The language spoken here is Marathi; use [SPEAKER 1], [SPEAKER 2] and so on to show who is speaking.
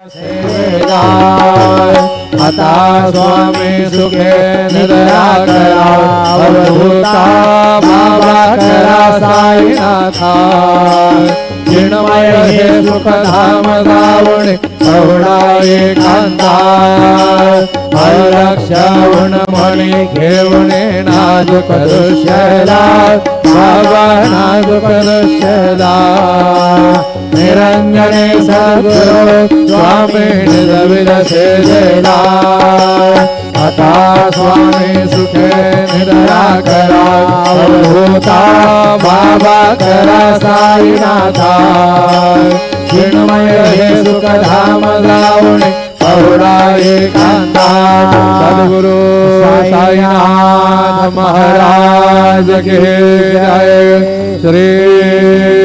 [SPEAKER 1] आता स्वामी सुखे निद्रा करा अवधूता बाबा करा साईनाथा चिन्मय हे सुखधाम जावणे एवढा एकांता हरक्षण म्हणे घेवणे नाजुक दृश्यला बाबा नाजुक दृश्यला निरंजने सद्गुरु स्वामी निजविद सेवेला आता स्वामी सुखे निद्रा करा अवधूता बाबा करा साईनाथा चिन्मय हे सुखधाम जावणे एवढा एकांता सद्गुरु साईनाथ महाराज की जय श्री